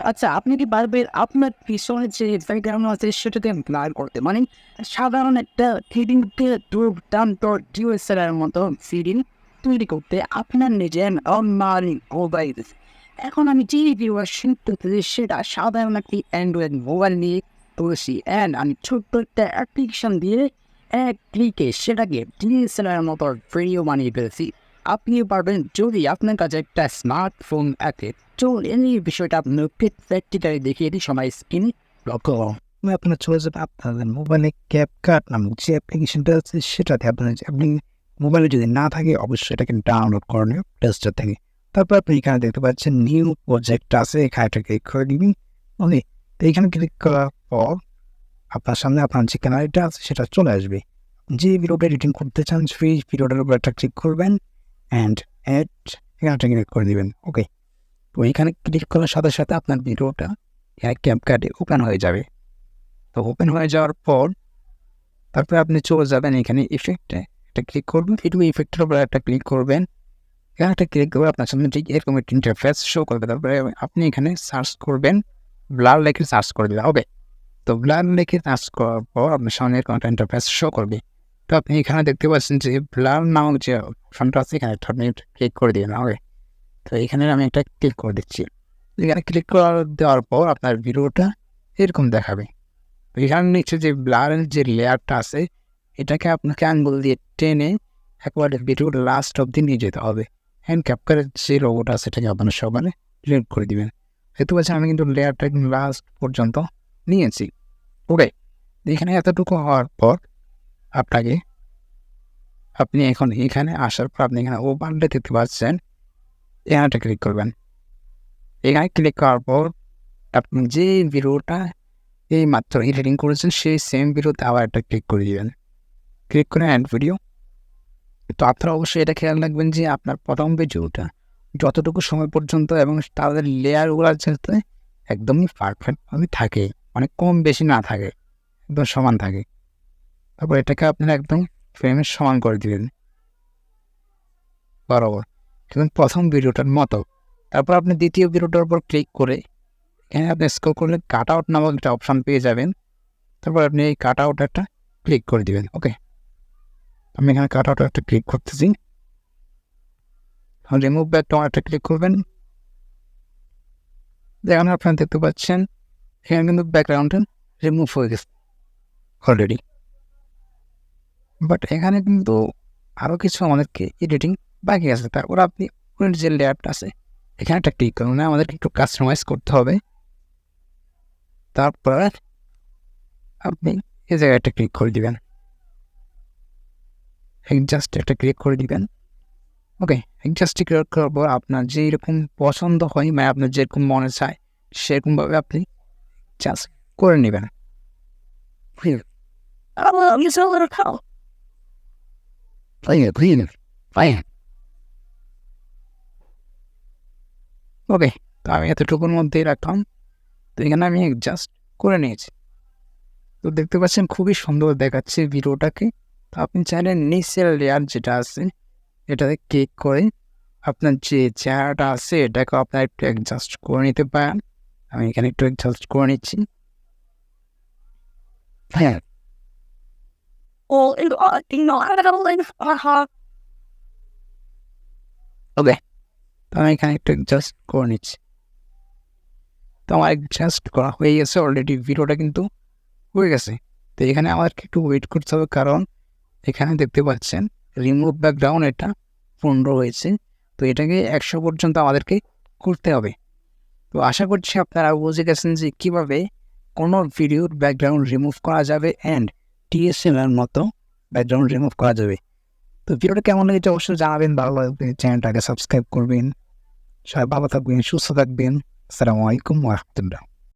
আচ্ছা, আপনি কি পারবেন আপনার পিছনে যে ব্যাকগ্রাউন্ড আছে সেটাকে ব্লার করতে? মানে সাধারণ একটা থ্রিডিতে দুর্দান্ত ডিএসএলআর এর মতো ফিডিং তৈরি করতে আপনার নিজের অনলাইন মোবাইল। এখন আমি যে ভিডিওটা শুট করতেছি সেটা সাধারণ একটি অ্যান্ড্রয়েড মোবাইল নিয়ে করেছি অ্যান্ড আমি ছোট্ট একটা অ্যাপ্লিকেশন দিয়ে এক ক্লিকে সেটাকে ডিএসএলআর এর মতো ভিডিও বানিয়ে ফেলেছি। আপনিও পারবেন যদি আপনার কাছে একটা স্মার্টফোন থাকে। চলুন এই বিষয়টা আপনাকে প্র্যাকটিক্যালি দেখিয়ে দিই সময় স্ক্রিনে লক্ষ্য করুন। আপনার চলে যাবে আপনাদের মোবাইলে ক্যাপকাট নামক যে অ্যাপ্লিকেশনটা আছে সেটাতে আপনি মোবাইলে যদি না থাকে অবশ্যই এটাকে ডাউনলোড করে নেবেন প্লে স্টোর থেকে। তারপর আপনি এখানে দেখতে পাচ্ছেন নিউ প্রজেক্ট আছে, এখানে একটা ক্লিক করে দিবেন। ওকে, তো এখানে ক্লিক করার পর আপনার সামনে আপনার যে ক্যামেরাটা আছে সেটা চলে আসবে। যে ভিডিওটা এডিটিং করতে চান সেই ভিডিওটার উপর একটা ক্লিক করবেন অ্যান্ড অ্যাড এখানে একটা ক্লিক করে দিবেন। ওকে, তো এখানে ক্লিক করার সাথে সাথে আপনার ভিডিওটা ক্যাপকাটে ওপেন হয়ে যাবে। তো ওপেন হয়ে যাওয়ার পর তারপরে আপনি চলে যাবেন এখানে ইফেক্টে একটা ক্লিক করবেন, ভিডিও ইফেক্টের উপর একটা ক্লিক করবেন। এখানে একটা ক্লিক করে আপনার সামনে ঠিক এরকম একটা ইন্টারফেস শো করবে। তারপরে আপনি এখানে সার্চ করবেন, ব্লার লেখে সার্চ করে দেবেন। ওকে, তো ব্লার লেখে সার্চ করার পর আপনার সামনে এরকম একটা ইন্টারফেস শো করবে। তো আপনি এখানে দেখতে পাচ্ছেন যে ব্লার নামক যে অপশনটা আছে এখানে একটা আপনি ক্লিক করে দিবেন। ওকে, তো এখানে আমি একটা ক্লিক করে দিচ্ছি। এখানে ক্লিক করে দেওয়ার পর আপনার ভিডিওটা এরকম দেখাবে। এখানে নিচে যে ব্লারের যে লেয়ারটা আছে এটাকে আপনাকে আঙ্গুল দিয়ে টেনে একবারে ভিডিওর লাস্ট অবধি নিয়ে যেতে হবে। হ্যান্ড ক্যাপকারের যে রোবট আছে সেটাকে আপনার সবাই ডিলিট করে দিবেন। দেখতে পাচ্ছেন আমি কিন্তু লেয়ারটা লাস্ট পর্যন্ত নিয়েছি। ওকে, এখানে এতটুকু হওয়ার পর আপনি এখন এখানে আসার পর আপনি এখানে ওভারলে দেখতে পাচ্ছেন, এখানে ক্লিক করবেন। এখানে ক্লিক করার পর আপনি যে ভিডিওটা এই মাত্র এডিটিং করেছেন সেই সেম ভিডিওতে আবার একটা ক্লিক করে দিবেন। ক্লিক করে অ্যাড ভিডিও। তো আপনারা অবশ্যই এটা খেয়াল রাখবেন যে আপনার প্রথম ভিডিওটা যতটুকু সময় পর্যন্ত এবং তাদের লেয়ারগুলো যাতে একদমই পারফেক্টভাবে থাকে, মানে কম বেশি না থাকে, একদম সমান থাকে। তারপর এটাকে আপনারা একদম ফ্রেমের সমান করে দিবেন বরাবর, এবং প্রথম ভিডিওটার মতো। তারপর আপনি দ্বিতীয় ভিডিওটার উপর ক্লিক করে এখানে আপনি স্ক্রল করলে কাট আউট নামক একটা অপশান পেয়ে যাবেন। তারপর আপনি এই কাট আউট একটা ক্লিক করে দিবেন। ওকে, আমি এখানে কাট আউট একটা ক্লিক করতেছি। রিমুভ ব্যাকগ্রাউন্ড একটা ক্লিক করবেন। যেখানে আপনারা দেখতে পাচ্ছেন এখানে কিন্তু ব্যাকগ্রাউন্ডটা রিমুভ হয়ে গেছে অলরেডি। বাট এখানে কিন্তু আরও কিছু আমাদেরকে এডিটিং বাকি আছে। তারপর আপনি যে লেয়ারটা আছে এখানে একটা ক্লিক করুন, আমাদেরকে একটু কাস্টমাইজ করতে হবে। তারপর আপনি এই জায়গায় একটা ক্লিক করে দিবেন, জাস্ট একটা ক্লিক করে দিবেন। ওকে, জাস্ট ক্লিক করার পর আপনার যেরকম পছন্দ হয়, মানে আপনার যেরকম মনে চায় সেরকমভাবে আপনি জাস্ট করে নেবেন। ওকে, তো আমি এতটুকুর মধ্যেই রাখলাম। তো এখানে আমি জাস্ট করে নিয়েছি। তো দেখতে পাচ্ছেন খুবই সুন্দর দেখাচ্ছে ভিডিওটাকে। তো আপনি চাইলে নিচের লেয়ার যেটা আছে এটাতে ক্লিক করে আপনার যে চেহারাটা আছে এটাকে আপনার একটু অ্যাডজাস্ট করে নিতে পারেন। আমি এখানে একটু অ্যাডজাস্ট করে নিচ্ছি। হ্যাঁ, ওকে, তো আমি এখানে একটু অ্যাডজাস্ট করে নিচ্ছি। তো আমার অ্যাডজাস্ট করা হয়ে গেছে অলরেডি, ভিডিওটা কিন্তু হয়ে গেছে। তো এখানে আমাদেরকে একটু ওয়েট করতে হবে, কারণ এখানে দেখতে পাচ্ছেন রিমুভ ব্যাকগ্রাউন্ড এটা 15 হয়েছে। তো এটাকে 100 পর্যন্ত আমাদেরকে করতে হবে। তো আশা করছি আপনারা বুঝে গেছেন যে কীভাবে কোনো ভিডিওর ব্যাকগ্রাউন্ড রিমুভ করা যাবে অ্যান্ড টিএসএমের মতো ব্যাকগ্রাউন্ড রিমুভ করা যাবে। তো ভিডিওটা কেমন লেগেছে অবশ্যই জানাবেন, ভালো লাগবে চ্যানেলটাকে সাবস্ক্রাইব করবেন। সবাই ভালো থাকবেন, সুস্থ থাকবেন। আসসালামু আলাইকুম ওয়া রাহমাতুল্লাহ।